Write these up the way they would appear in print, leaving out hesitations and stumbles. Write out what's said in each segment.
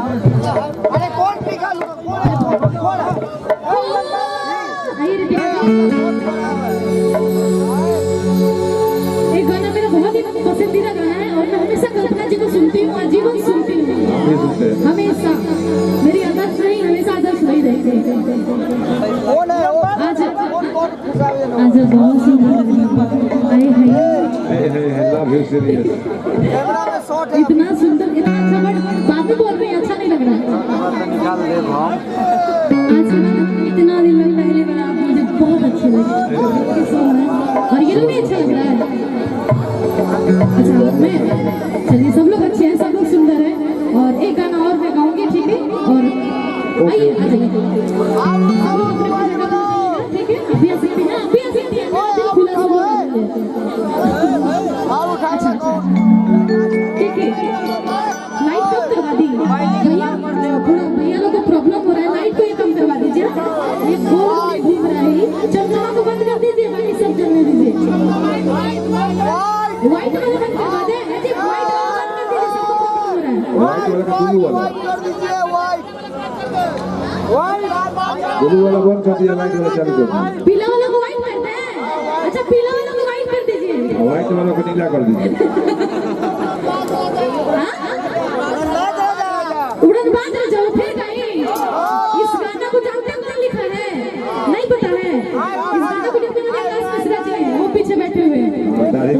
अरे कौन निकाल कौन एक गाना मेरा बहुत ही पसंदीदा गाना है और मैं हमेशा कल्पना जी को सुनती हूँ, आजीवन सुनती हूँ, हमेशा। मेरी आदर्श नहीं, हमेशा आदर्श नहीं रहती। आज बहुत सुंदर इतना सुंदर, इतना अच्छा, बट बात भी बोल रही है, अच्छा नहीं लग रहा है। आज इतना दिन में पहली बार आप मुझे बहुत अच्छे लगे और ये लोग भी अच्छा लग रहा है। अच्छा मैं चलिए, सब लोग अच्छे हैं, सब लोग सुंदर हैं और एक गाना और मैं गाऊंगी, ठीक है? और आइए आ जाइए, ठीक है? अभी आ सकती हैं, अभी आ सकती हैं, खुला सुना। अच्छा ठीक है, लाइट कम करवा दी भैया, थोड़ा भैया लोग को प्रॉब्लम हो रहा है, लाइट को ये कम करवा दीजिए। ये गोल घूम रहा है, चमचमा को बंद कर दीजिए, बाकी सब जलने दीजिए। व्हाइट वाला बंद करवा दे, जी व्हाइट वाला बंद कर दीजिए, सबको प्रॉब्लम हो रहा है। व्हाइट कर दीजिए, व्हाइट ब्लू वाला बंद कर दिया, लाइट वाला चालू कर दिया। पीला वाला को व्हाइट करते हैं, अच्छा पीला वाला को व्हाइट कर दीजिए, व्हाइट वाला को नीला कर दीजिए। उड़न बाज रह जाओ फिर कहीं। इस गाना को जानते हो कौन लिखा है? नहीं पता है? इस गाना को लिखने वाले आकाश मिश्रा जी हैं, वो पीछे बैठे हुए हैं,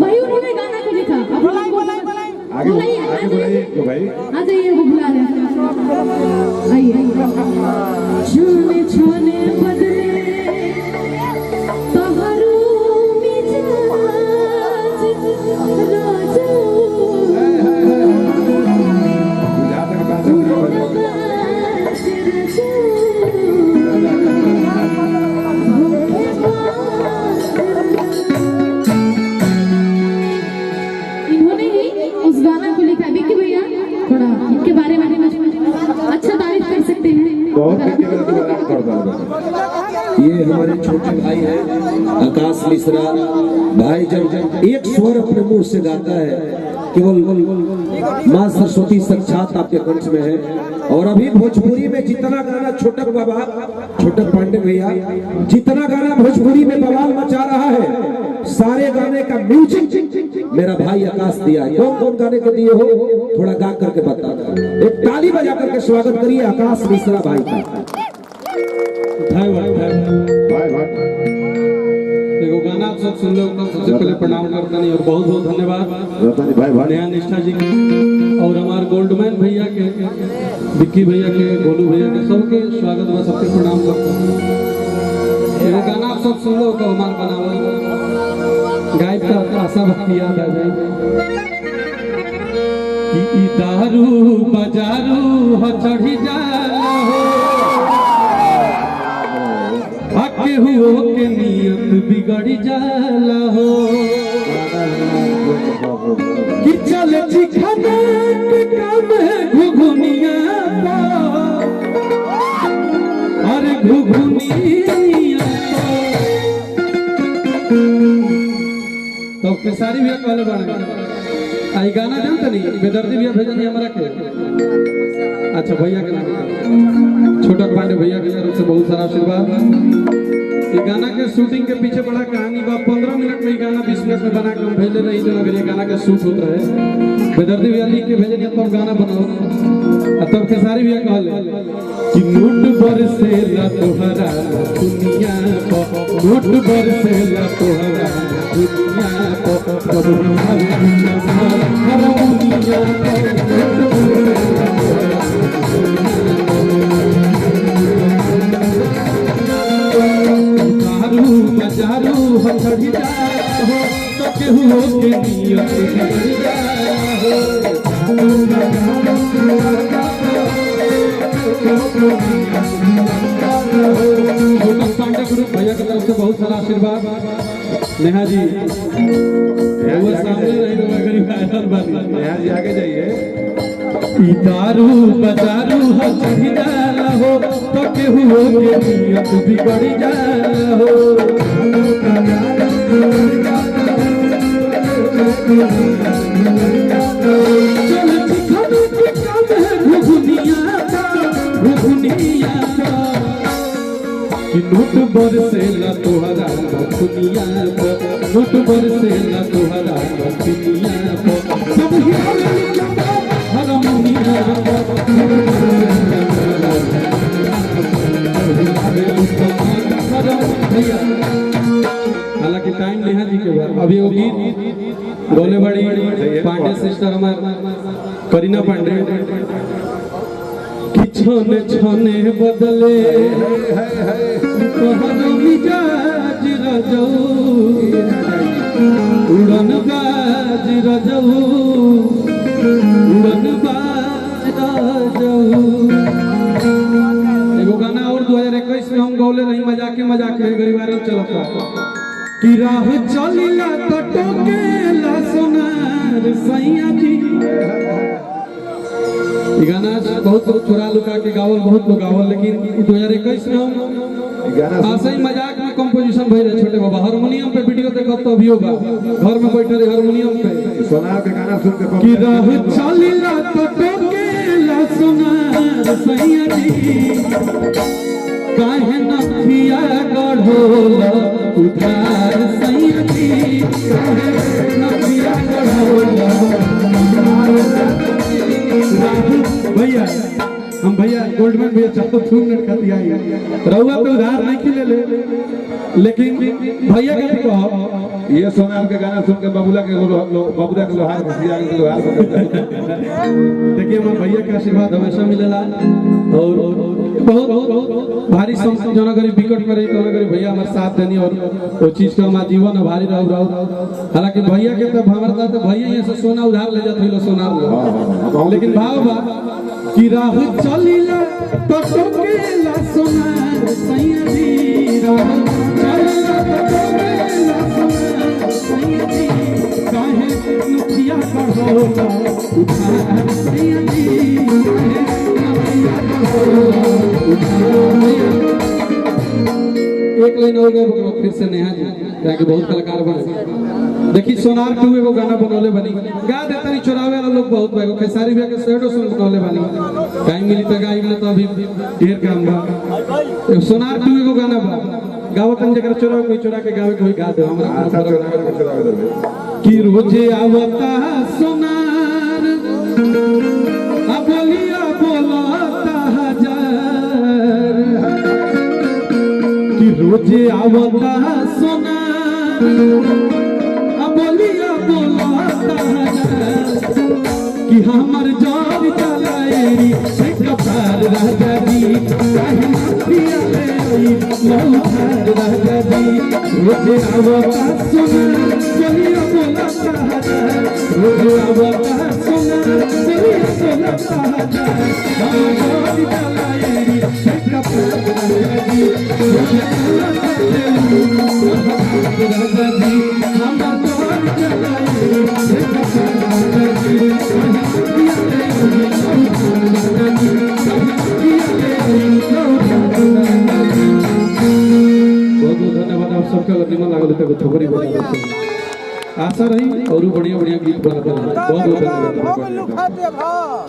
वही उन्होंने गाना को लिखा। आगे बढ़ाइए भाई, आ जाइए, वो बुला रहे हैं, आइए। छोने छोने बदले तोहरो मिजाज राजा, इन्होंने ही उस गाना को लिखा। विक्की भैया थोड़ा इनके बारे में अच्छा तारीफ कर सकते हैं? बहुत ये हमारे छोटे भाई हैं आकाश मिश्रा भाई। जब एक स्वर अपने मुंह से गाता है, केवल माँ सरस्वती साक्षात आपके कंठ में है। और अभी भोजपुरी में जितना गाना छोटक बाबा, छोटक पांडे भैया, जितना गाना भोजपुरी में बवाल मचा रहा है, सारे गाने का म्यूजिक मेरा भाई आकाश दिया है। कौन कौन गाने को दिए हो, थोड़ा गा करके बता। एक ताली बजा करके स्वागत करिए आकाश मिश्रा भाई का। देखो गाना आप सब सुन लो, सबसे पहले प्रणाम करता नहीं और बहुत बहुत धन्यवाद नेहा निष्ठा जी के और हमारे गोल्डमैन भैया के, विक्की भैया के, गोलू भैया के, सबके स्वागत में सबके प्रणाम करता हूँ। ये गाना आप सब सुन लो तो हमारा बनावा गायब का आशा भक्ति याद आ जाए कि दारू बजारू हो चढ़ी जाला हो, केहू के नियत बिगड़ी जाला हो, कि चले चिखना के काम है घुघुनिया अरे घुघुनिया तो खेसारी भैया कहले बाड़े आई गाना जानते नहीं, बेदर्दी भैया भेजनी हमरा के। अच्छा भैया के नाम छोटक पांडे भैया के तरफ से बहुत सारा आशीर्वाद। ये गाना के शूटिंग के पीछे बड़ा कहानी बा। 15 मिनट में ये गाना 20 मिनट में बना के हम भेजे रही जो अगर ये गाना का शूट होता है, बेदर्दी भैया लिख के भेजे तब गाना बनाओ, तब खेसारी भैया कहले कि नोट बरसेला तोहरा दुनिया को, नोट बरसेला तोहरा दुनिया को, कब हमारे दुनिया बजारू हो चढ़ी जा हो, तो केहू के नियत बिगड़ी जा हो। पांडे ग्रुप भैया की तरफ से बहुत सारा आशीर्वाद। नेहा जी वो सामने रही तो गरीब आदर बात। नेहा जी आगे जाइए। दारू बजारू हो चढ़ी जाला हो, तो केहू के नियत बिगड़ी जाला हो। चल चिखना के काम है घुघुनिया दुनिया कि नोट बरसेला तोहरा दुनिया नोट बरसेला तोहरा दुनिया सब हारमोनिया हालांकि टाइम नेहा जी के बाद अभी वो गीत गोले बड़ी पांडे सिस्टर हमारे करीना पांडे कि छोने छोने बदले तोहरा मिजाज रजऊ उड़न बाज रजऊ उड़न बाज रजऊ एगो गाना और 2021 में हम गौले नहीं मजाक में गरीबारन चलता कि राह चलिला तो टोकेला सोनार सैया जी ये गाना बहुत लोग चुरा लुका के गावल बहुत लोग गावल लेकिन 2021 में हम ऐसे ही मजाक में कंपोजिशन भइल है छोटे बाबा हारमोनियम पे वीडियो देखब तो अभी होगा घर में बैठे रहे हारमोनियम पे सोनार के गाना सुन के कि राह चलिला तो टोकेला सोनार सैया जी काहे नखिया गढ़ोला उधार सैया जी काहे नखिया गढ़ोला भैया हम भैया गोल्डमैन भैया चाहो 2 मिनट खाती आई रहुआ पे उधार नहीं खिले ले लेकिन भैया का कहो ये सोनार के गाना सुन के बाबूला के लोहार घसिया के लोहार देखिए हमारे भैया का आशीर्वाद हमेशा मिलेला और बहुत भारी जनगरी विकट में रही तो भैया हमारे साथ देनी और वो चीज का हमारा जीवन भारी रहो हालांकि भैया के तब हमारे तो भैया यहाँ से सोना उधार ले जाते लोग सोना लेकिन भाव बा कि राह चलिला तो टोकेला सोनार सैया जी राह चलिला तो टोकेला सोनार सैया जी काहे नुखिया बढ़ोला उधार सैया जी काहे नुखिया बढ़ोला एक लाइन और गए फिर से नेहा जी ताकि बहुत कलाकार बने देखी सोनार 2 एगो गाना बनौले बनी गा देता नहीं चुरावे वाला लोग बहुत एगो खेसारी भैया के सेडो सॉन्ग बनौले बनी टाइम मिली तो गाई मिले तो अभी ढेर काम बा सोनार 2 एगो गाना बा गावत हम जगह चुरावे कोई चुरा के गावे कोई गा दे हमरा कि रोजे आवता सोनार अबलिया बोलता हजार कि रोजे आवता सोनार अबलिया बोलता हजार कि हमर जान चलाएरी कपार राजा जी काहे माथिया ले आई लौधार राजा जी रोजे आवता सोनार अबलिया बोलता हजार रोजे आवता सोनार अबलिया बोलता हजार हमर जान चलाएरी कपार राजा जी रोजे आवता राजा जी हमर जान चलाएरी कपार राजा जी बहुत धन्यवाद आप सबका निमन लागल तक थोड़ी आशा रही और बढ़िया बढ़िया गीत बनाते बहुत बहुत धन्यवाद।